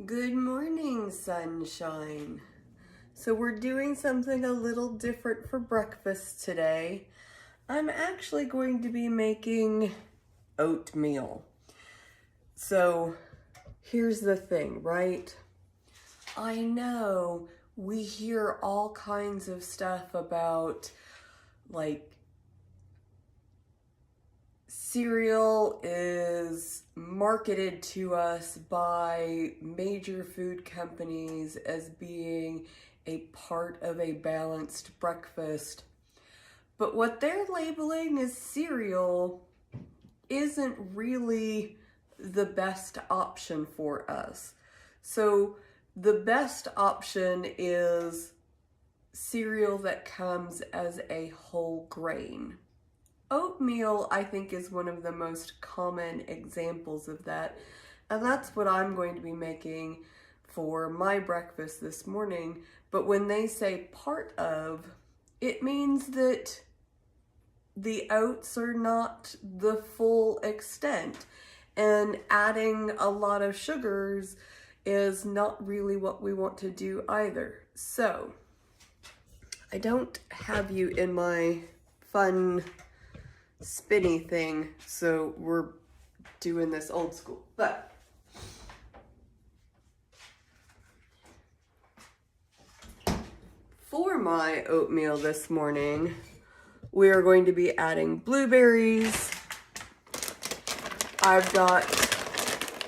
Good morning, sunshine. So we're doing something a little different for breakfast today. I'm actually going to be making oatmeal. So here's the thing, right? I know we hear all kinds of stuff about like cereal is marketed to us by major food companies as being a part of a balanced breakfast. But what they're labeling as cereal isn't really the best option for us. So the best option is cereal that comes as a whole grain. Oatmeal, I think, is one of the most common examples of that, and that's what I'm going to be making for my breakfast this morning. But when they say part of, it means that the oats are not the full extent, and adding a lot of sugars is not really what we want to do either. So, I don't have you in my fun spinny thing, so we're doing this old school. But for my oatmeal this morning, we are going to be adding blueberries. I've got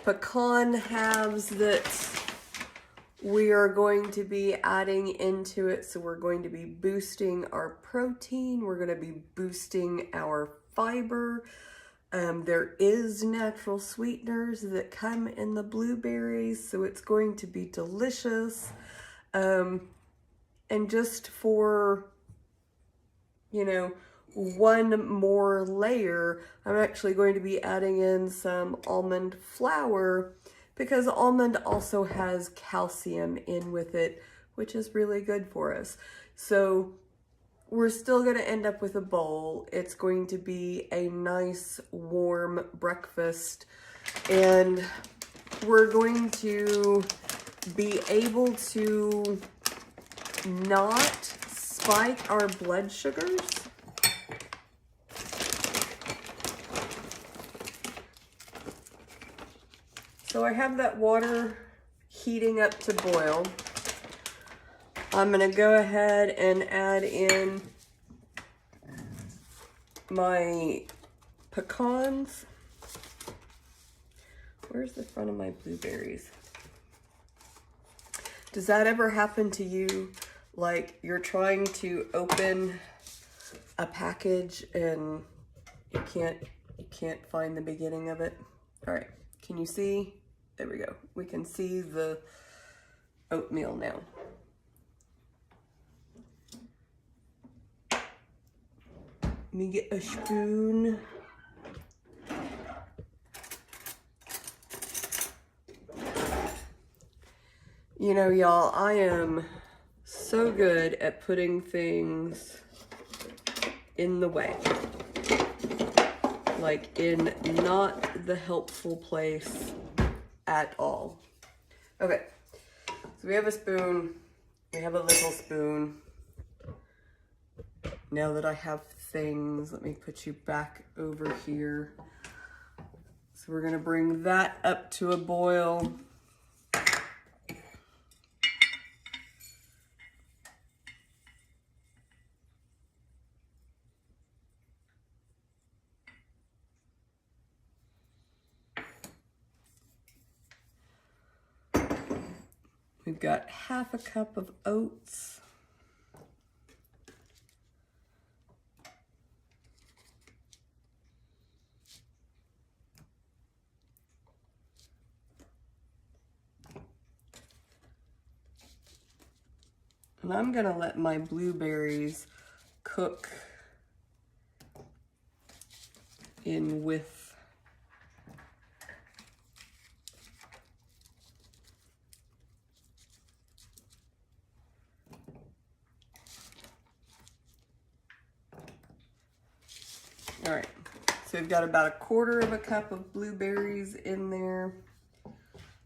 pecan halves that we are going to be adding into it, so we're going to be boosting our protein, we're going to be boosting our fiber. There is natural sweeteners that come in the blueberries, so it's going to be delicious. And just for, one more layer, I'm actually going to be adding in some almond flour, because almond also has calcium in with it, which is really good for us. So we're still going to end up with a bowl. It's going to be a nice warm breakfast, and we're going to be able to not spike our blood sugars. So I have that water heating up to boil. I'm gonna go ahead and add in my pecans. Where's the front of my blueberries? Does that ever happen to you? Like you're trying to open a package and you can't find the beginning of it? All right, can you see? There we go. We can see the oatmeal now. Let me get a spoon. You know, y'all, I am so good at putting things in the way. Like in not the helpful place at all. Okay, so we have a spoon. We have a little spoon. Now that I have things, let me put you back over here. So we're gonna bring that up to a boil. We've got half a cup of oats. And I'm gonna let my blueberries cook in with all right, so we've got about 1/4 cup of blueberries in there.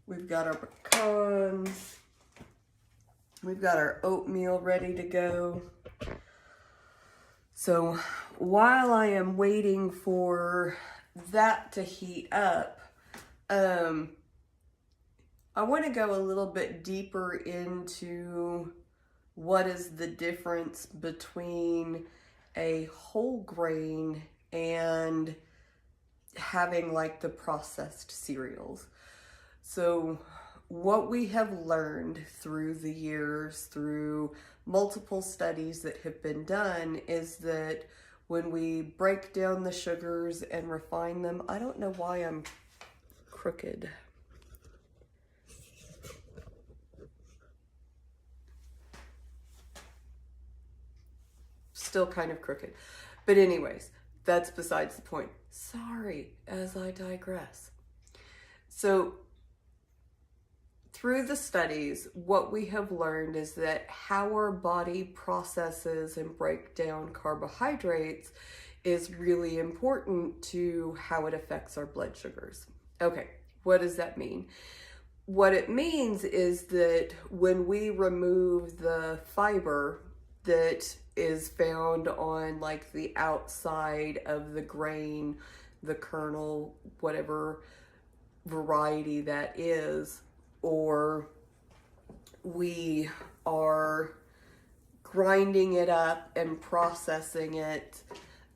We've got our pecans. We've got our oatmeal ready to go. So while I am waiting for that to heat up, I want to go a little bit deeper into what is the difference between a whole grain and having like the processed cereals. So what we have learned through the years, through multiple studies that have been done, is that when we break down the sugars and refine them, I don't know why I'm crooked. Still kind of crooked. But anyways, that's besides the point. Sorry, as I digress. So through the studies, what we have learned is that how our body processes and breaks down carbohydrates is really important to how it affects our blood sugars. Okay, what does that mean? What it means is that when we remove the fiber that is found on like the outside of the grain, the kernel, whatever variety that is, or we are grinding it up and processing it,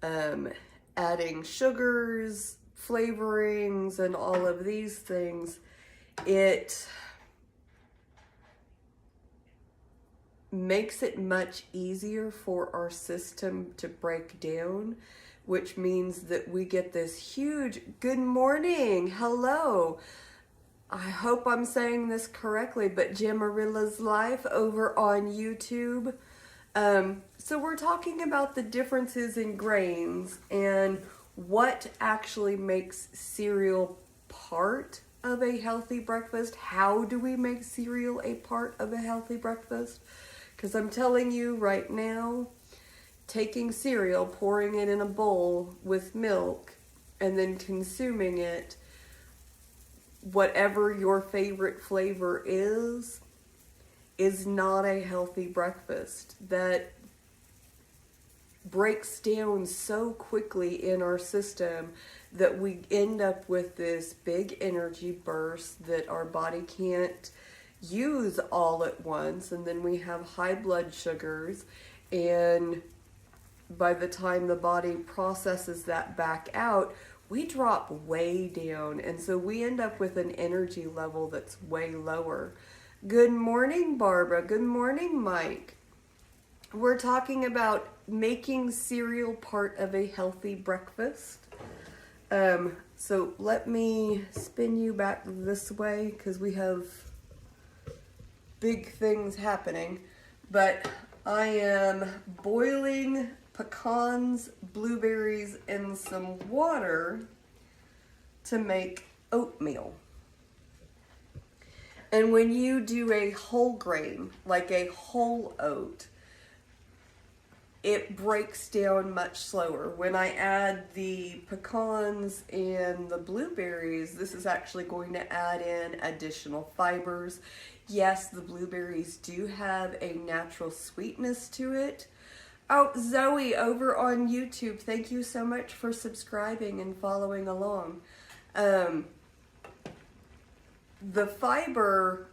adding sugars, flavorings, and all of these things, it makes it much easier for our system to break down, which means that we get this huge, good morning, hello. I hope I'm saying this correctly, but Jamarilla's Life over on YouTube. So we're talking about the differences in grains and what actually makes cereal part of a healthy breakfast. How do we make cereal a part of a healthy breakfast? Because I'm telling you right now, taking cereal, pouring it in a bowl with milk, and then consuming it, whatever your favorite flavor is not a healthy breakfast. That breaks down so quickly in our system that we end up with this big energy burst that our body can't use all at once, and then we have high blood sugars, and by the time the body processes that back out, we drop way down, and so we end up with an energy level that's way lower. Good morning, Barbara. Good morning, Mike. We're talking about making cereal part of a healthy breakfast. So let me spin you back this way because we have big things happening. But I am boiling pecans, blueberries, and some water to make oatmeal. And when you do a whole grain, like a whole oat, it breaks down much slower. When I add the pecans and the blueberries, this is actually going to add in additional fibers. Yes, the blueberries do have a natural sweetness to it. Oh, Zoe over on YouTube, thank you so much for subscribing and following along. The fiber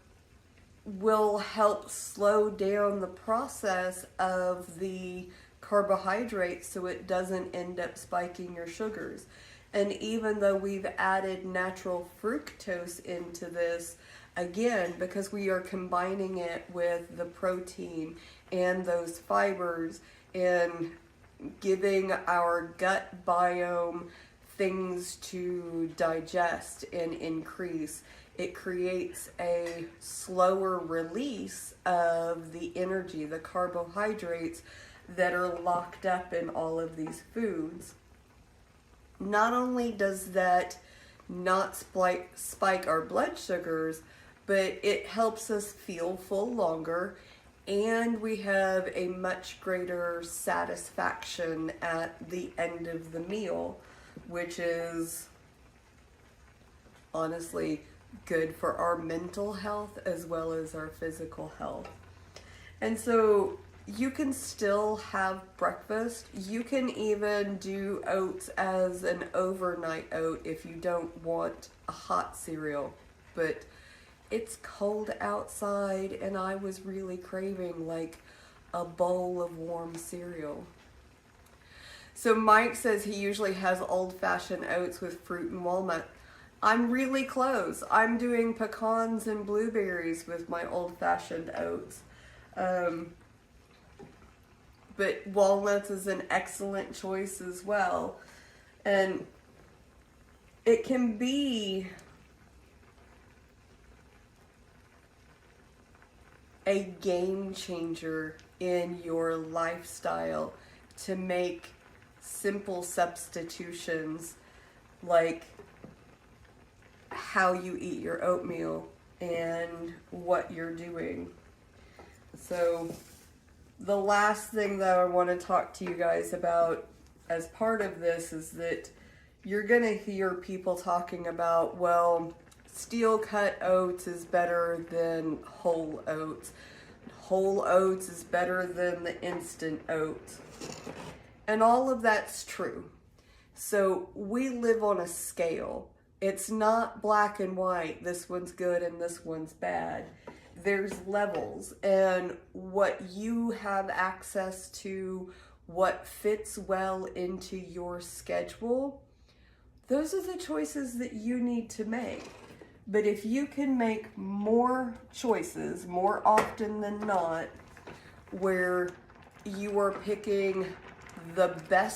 will help slow down the process of the carbohydrates so it doesn't end up spiking your sugars. And even though we've added natural fructose into this, again, because we are combining it with the protein and those fibers and giving our gut biome things to digest and increase, it creates a slower release of the energy, the carbohydrates that are locked up in all of these foods. Not only does that not spike our blood sugars, but it helps us feel full longer, and we have a much greater satisfaction at the end of the meal, which is honestly good for our mental health as well as our physical health. And so you can still have breakfast. You can even do oats as an overnight oat if you don't want a hot cereal. But it's cold outside and I was really craving like a bowl of warm cereal. So Mike says he usually has old-fashioned oats with fruit and walnut. I'm really close. I'm doing pecans and blueberries with my old-fashioned oats. But walnuts is an excellent choice as well. And it can be a game changer in your lifestyle to make simple substitutions like how you eat your oatmeal and what you're doing. So the last thing that I want to talk to you guys about as part of this is that you're going to hear people talking about, well, steel cut oats is better than whole oats. Whole oats is better than the instant oats. And all of that's true. So we live on a scale. It's not black and white. This one's good and this one's bad. There's levels, and what you have access to, what fits well into your schedule, those are the choices that you need to make. But if you can make more choices more often than not, where you are picking the best